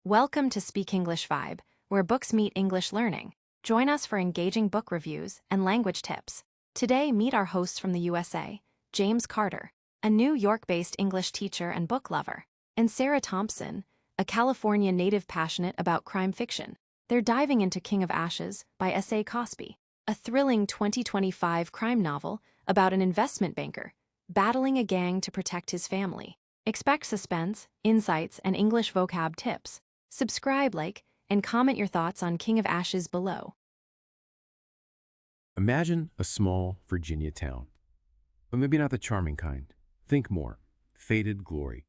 Welcome to Speak English Vibe, where books meet English learning. Join us for engaging book reviews and language tips. Today, meet our hosts from the USA, James Carter, a New York-based English teacher and book lover, and Sarah Thompson, a California native passionate about crime fiction. They're diving into King of Ashes by S.A. Cosby, a thrilling 2025 crime novel about an investment banker battling a gang to protect his family. Expect suspense, insights, and English vocab tips. Subscribe, like, and comment your thoughts on King of Ashes below. Imagine a small Virginia town, but maybe not the charming kind. Think more. Faded glory.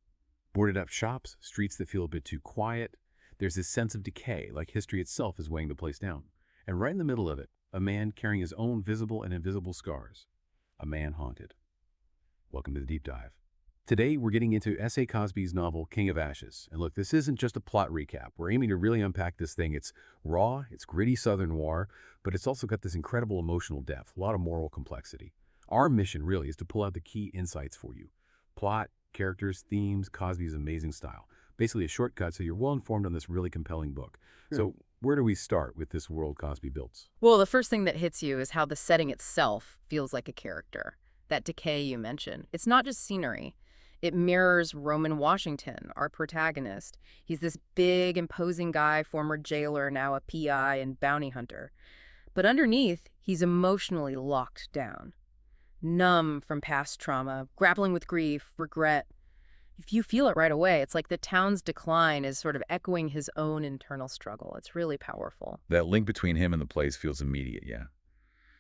Boarded up shops, streets that feel a bit too quiet. There's this sense of decay, like history itself is weighing the place down. And right in the middle of it, a man carrying his own visible and invisible scars. A man haunted. Welcome to the Deep Dive. Today, we're getting into S.A. Cosby's novel, King of Ashes. And look, this isn't just a plot recap. We're aiming to really unpack this thing. It's raw, it's gritty Southern noir, but it's also got this incredible emotional depth, a lot of moral complexity. Our mission, really, is to pull out the key insights for you. Plot, characters, themes, Cosby's amazing style. Basically a shortcut so you're well-informed on this really compelling book. So where do we start with this world Cosby builds? Well, the first thing that hits you is how the setting itself feels like a character. That decay you mentioned. It's not just scenery. It mirrors Roman Washington, our protagonist. He's this big, imposing guy, former jailer, now a PI and bounty hunter. But underneath, he's emotionally locked down. Numb from past trauma, grappling with grief, regret. If you feel it right away, it's like the town's decline is sort of echoing his own internal struggle. It's really powerful. That link between him and the place feels immediate, yeah.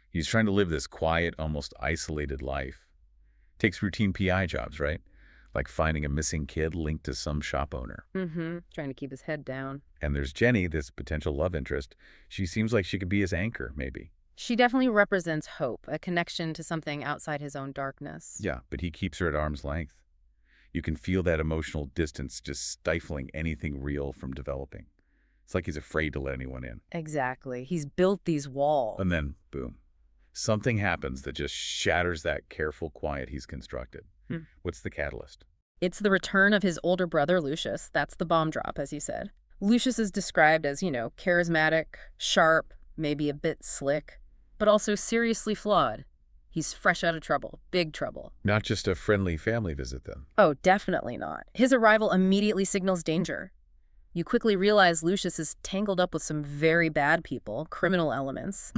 He's trying to live this quiet, almost isolated life. Takes routine PI jobs, right? Like finding a missing kid linked to some shop owner. Trying to keep his head down. And there's Jenny, this potential love interest. She seems like she could be his anchor, maybe. She definitely represents hope, a connection to something outside his own darkness. Yeah, but he keeps her at arm's length. You can feel that emotional distance just stifling anything real from developing. It's like he's afraid to let anyone in. Exactly. He's built these walls. And then, boom. Something happens that just shatters that careful quiet he's constructed. What's the catalyst? It's the return of his older brother, Lucius. That's the bomb drop, as you said. Lucius is described as, charismatic, sharp, maybe a bit slick, but also seriously flawed. He's fresh out of trouble, big trouble. Not just a friendly family visit, then? Oh, definitely not. His arrival immediately signals danger. You quickly realize Lucius is tangled up with some very bad people, criminal elements.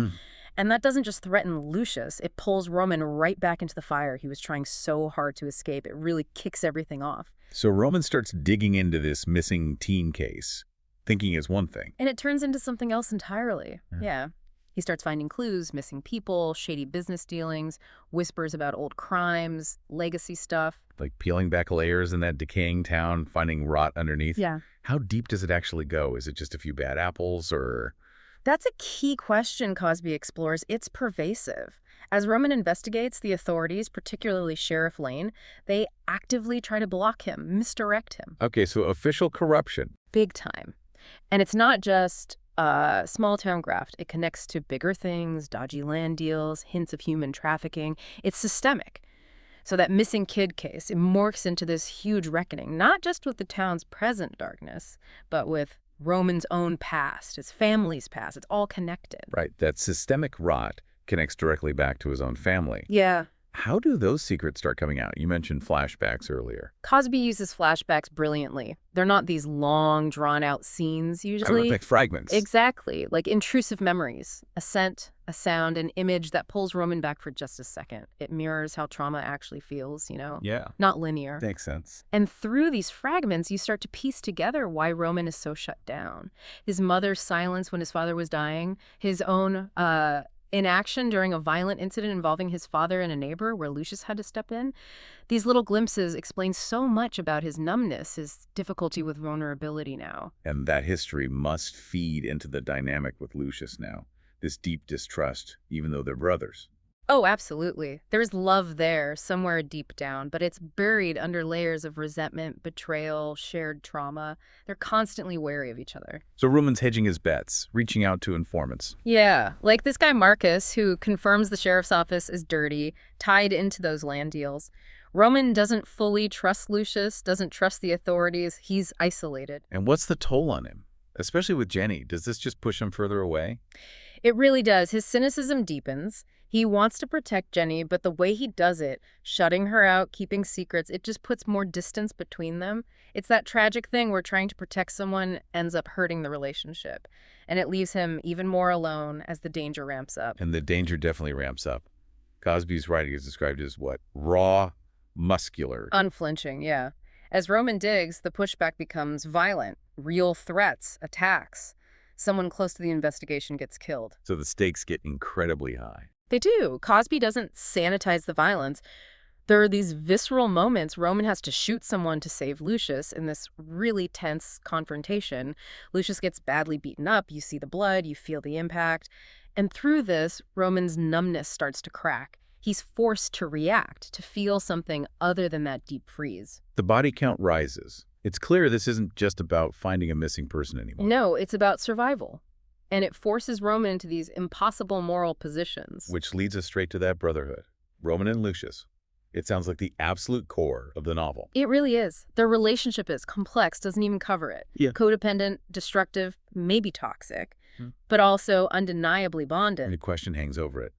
And that doesn't just threaten Lucius, it pulls Roman right back into the fire he was trying so hard to escape. It really kicks everything off. So Roman starts digging into this missing teen case, thinking it's one thing. And it turns into something else entirely. Yeah. He starts finding clues, missing people, shady business dealings, whispers about old crimes, legacy stuff. Like peeling back layers in that decaying town, finding rot underneath. Yeah. How deep does it actually go? Is it just a few bad apples, or...? That's a key question Cosby explores. It's pervasive. As Roman investigates, the authorities, particularly Sheriff Lane, they actively try to block him, misdirect him. Okay, so official corruption. Big time. And it's not just small-town graft. It connects to bigger things, dodgy land deals, hints of human trafficking. It's systemic. So that missing kid case, it morphs into this huge reckoning, not just with the town's present darkness, but with Roman's own past, his family's past. It's all connected. Right, that systemic rot connects directly back to his own family. Yeah. How do those secrets start coming out? You mentioned flashbacks earlier. Cosby uses flashbacks brilliantly. They're not these long, drawn-out scenes, usually. Like fragments. Exactly. Like intrusive memories. A scent, a sound, an image that pulls Roman back for just a second. It mirrors how trauma actually feels, Yeah. Not linear. Makes sense. And through these fragments, you start to piece together why Roman is so shut down. His mother's silence when his father was dying, his own inaction during a violent incident involving his father and a neighbor where Lucius had to step in. These little glimpses explain so much about his numbness, his difficulty with vulnerability now. And that history must feed into the dynamic with Lucius now. This deep distrust, even though they're brothers. Oh, absolutely. There's love there, somewhere deep down, but it's buried under layers of resentment, betrayal, shared trauma. They're constantly wary of each other. So Roman's hedging his bets, reaching out to informants. Yeah, like this guy Marcus, who confirms the sheriff's office is dirty, tied into those land deals. Roman doesn't fully trust Lucius, doesn't trust the authorities. He's isolated. And what's the toll on him? Especially with Jenny, does this just push him further away? It really does. His cynicism deepens. He wants to protect Jenny, but the way he does it, shutting her out, keeping secrets, it just puts more distance between them. It's that tragic thing where trying to protect someone ends up hurting the relationship. And it leaves him even more alone as the danger ramps up. And the danger definitely ramps up. Cosby's writing is described as what? Raw, muscular. Unflinching, yeah. As Roman digs, the pushback becomes violent. Real threats, attacks. Someone close to the investigation gets killed. So the stakes get incredibly high. They do. Cosby doesn't sanitize the violence. There are these visceral moments. Roman has to shoot someone to save Lucius in this really tense confrontation. Lucius gets badly beaten up. You see the blood, you feel the impact. And through this, Roman's numbness starts to crack. He's forced to react, to feel something other than that deep freeze. The body count rises. It's clear this isn't just about finding a missing person anymore. No, it's about survival. And it forces Roman into these impossible moral positions. Which leads us straight to that brotherhood. Roman and Lucius. It sounds like the absolute core of the novel. It really is. Their relationship is complex, doesn't even cover it. Yeah. Codependent, destructive, maybe toxic, but also undeniably bonded. And the question hangs over it.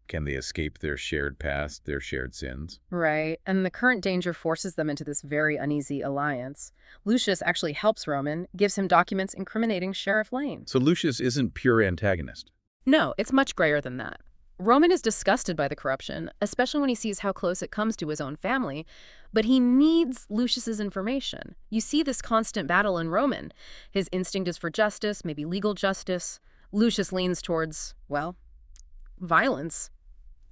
Can they escape their shared past, their shared sins? Right, and the current danger forces them into this very uneasy alliance. Lucius actually helps Roman, gives him documents incriminating Sheriff Lane. So Lucius isn't pure antagonist. No, it's much grayer than that. Roman is disgusted by the corruption, especially when he sees how close it comes to his own family, but he needs Lucius's information. You see this constant battle in Roman. His instinct is for justice, maybe legal justice. Lucius leans towards, well, violence.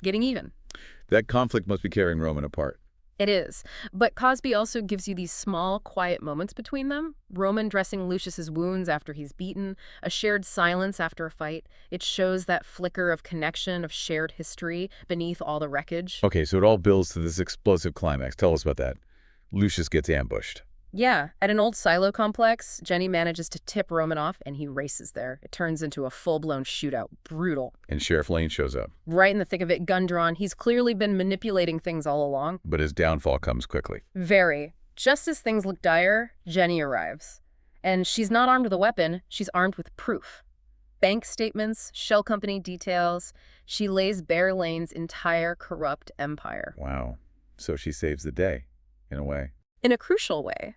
Getting even. That conflict must be carrying Roman apart. It is. But Cosby also gives you these small, quiet moments between them. Roman dressing Lucius's wounds after he's beaten, a shared silence after a fight. It shows that flicker of connection, of shared history beneath all the wreckage. Okay, so it all builds to this explosive climax. Tell us about that. Lucius gets ambushed. Yeah, at an old silo complex, Jenny manages to tip Roman off, and he races there. It turns into a full-blown shootout. Brutal. And Sheriff Lane shows up. Right in the thick of it, gun drawn. He's clearly been manipulating things all along. But his downfall comes quickly. Very. Just as things look dire, Jenny arrives. And she's not armed with a weapon. She's armed with proof. Bank statements, shell company details. She lays bare Lane's entire corrupt empire. Wow. So she saves the day, in a way. In a crucial way.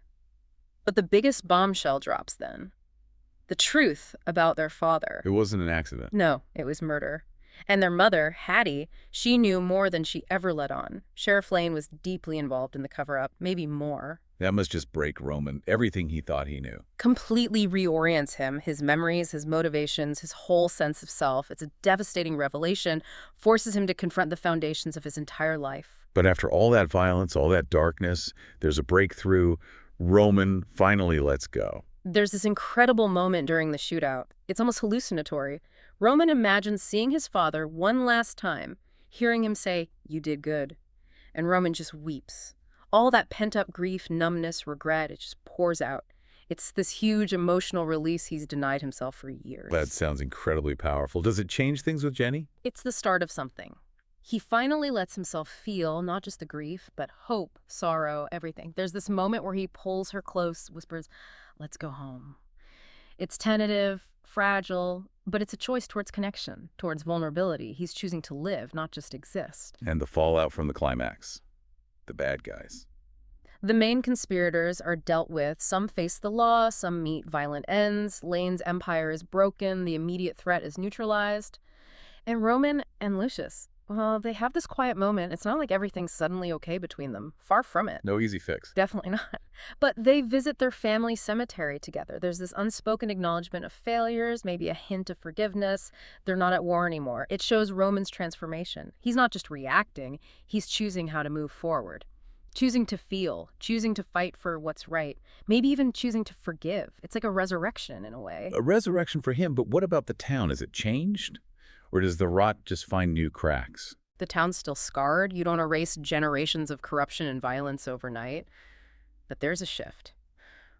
But the biggest bombshell drops then. The truth about their father. It wasn't an accident. No, it was murder. And their mother, Hattie, she knew more than she ever let on. Sheriff Lane was deeply involved in the cover-up, maybe more. That must just break Roman, everything he thought he knew. Completely reorients him, his memories, his motivations, his whole sense of self. It's a devastating revelation, forces him to confront the foundations of his entire life. But after all that violence, all that darkness, there's a breakthrough. Roman finally lets go. There's this incredible moment during the shootout. It's almost hallucinatory. Roman imagines seeing his father one last time, hearing him say, "You did good." And Roman just weeps. All that pent-up grief, numbness, regret, it just pours out. It's this huge emotional release he's denied himself for years. That sounds incredibly powerful. Does it change things with Jenny? It's the start of something. He finally lets himself feel not just the grief, but hope, sorrow, everything. There's this moment where he pulls her close, whispers, "Let's go home." It's tentative, fragile, but it's a choice towards connection, towards vulnerability. He's choosing to live, not just exist. And the fallout from the climax. The bad guys. The main conspirators are dealt with. Some face the law, some meet violent ends. Lane's empire is broken, the immediate threat is neutralized. And Roman and Lucius, well, they have this quiet moment. It's not like everything's suddenly okay between them. Far from it. No easy fix. Definitely not. But they visit their family cemetery together. There's this unspoken acknowledgement of failures, maybe a hint of forgiveness. They're not at war anymore. It shows Roman's transformation. He's not just reacting, he's choosing how to move forward. Choosing to feel, choosing to fight for what's right, maybe even choosing to forgive. It's like a resurrection in a way. A resurrection for him, but what about the town? Has it changed? Or does the rot just find new cracks? The town's still scarred. You don't erase generations of corruption and violence overnight. But there's a shift.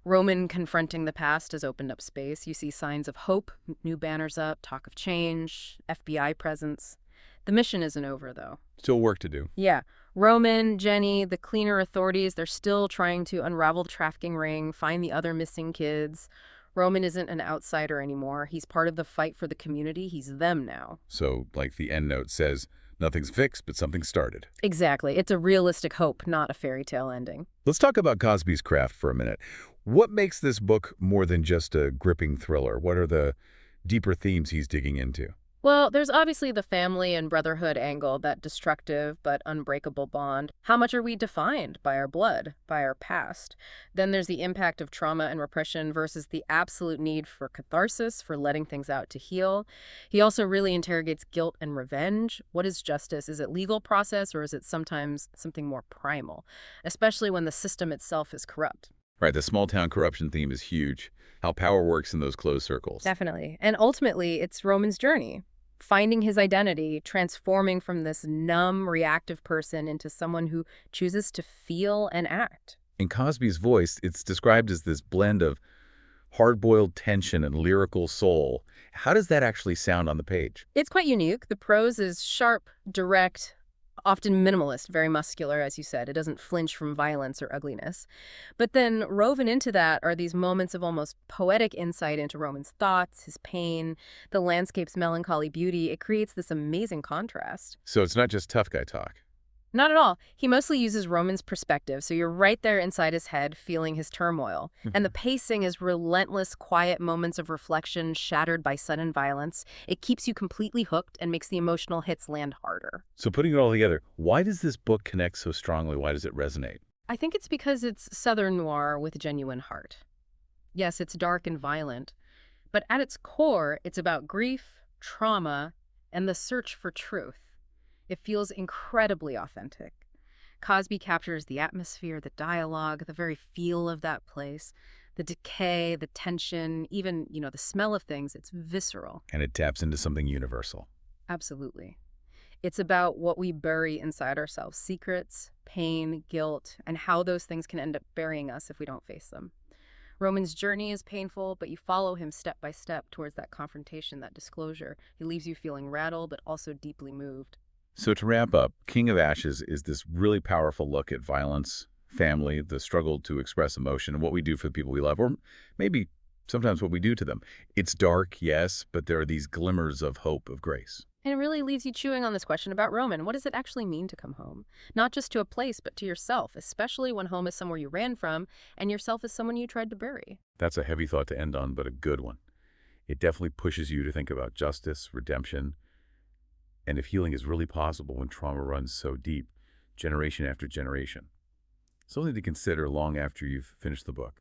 Roman confronting the past has opened up space. You see signs of hope, new banners up, talk of change, FBI presence. The mission isn't over, though. Still work to do. Yeah. Roman, Jenny, the cleaner authorities, they're still trying to unravel the trafficking ring, find the other missing kids. Roman isn't an outsider anymore. He's part of the fight for the community. He's them now. So, like the end note says, nothing's fixed, but something started. Exactly. It's a realistic hope, not a fairy tale ending. Let's talk about Cosby's craft for a minute. What makes this book more than just a gripping thriller? What are the deeper themes he's digging into? Well, there's obviously the family and brotherhood angle, that destructive but unbreakable bond. How much are we defined by our blood, by our past? Then there's the impact of trauma and repression versus the absolute need for catharsis, for letting things out to heal. He also really interrogates guilt and revenge. What is justice? Is it legal process, or is it sometimes something more primal? Especially when the system itself is corrupt. Right, the small-town corruption theme is huge. How power works in those closed circles. Definitely. And ultimately, it's Roman's journey. Finding his identity, transforming from this numb, reactive person into someone who chooses to feel and act. In Cosby's voice, it's described as this blend of hard-boiled tension and lyrical soul. How does that actually sound on the page? It's quite unique. The prose is sharp, direct, often minimalist, very muscular, as you said. It doesn't flinch from violence or ugliness. But then woven into that are these moments of almost poetic insight into Roman's thoughts, his pain, the landscape's melancholy beauty. It creates this amazing contrast. So it's not just tough guy talk. Not at all. He mostly uses Roman's perspective, so you're right there inside his head, feeling his turmoil. And the pacing is relentless, quiet moments of reflection shattered by sudden violence. It keeps you completely hooked and makes the emotional hits land harder. So putting it all together, why does this book connect so strongly? Why does it resonate? I think it's because it's Southern noir with genuine heart. Yes, it's dark and violent, but at its core, it's about grief, trauma, and the search for truth. It feels incredibly authentic. Cosby captures the atmosphere, the dialogue, the very feel of that place, the decay, the tension, even, the smell of things. It's visceral. And it taps into something universal. Absolutely. It's about what we bury inside ourselves, secrets, pain, guilt, and how those things can end up burying us if we don't face them. Roman's journey is painful, but you follow him step by step towards that confrontation, that disclosure. He leaves you feeling rattled, but also deeply moved. So to wrap up, King of Ashes is this really powerful look at violence, family, the struggle to express emotion, and what we do for the people we love, or maybe sometimes what we do to them. It's dark, yes, but there are these glimmers of hope, of grace. And it really leaves you chewing on this question about Roman. What does it actually mean to come home? Not just to a place, but to yourself, especially when home is somewhere you ran from and yourself is someone you tried to bury. That's a heavy thought to end on, but a good one. It definitely pushes you to think about justice, redemption, and if healing is really possible when trauma runs so deep, generation after generation. Something to consider long after you've finished the book.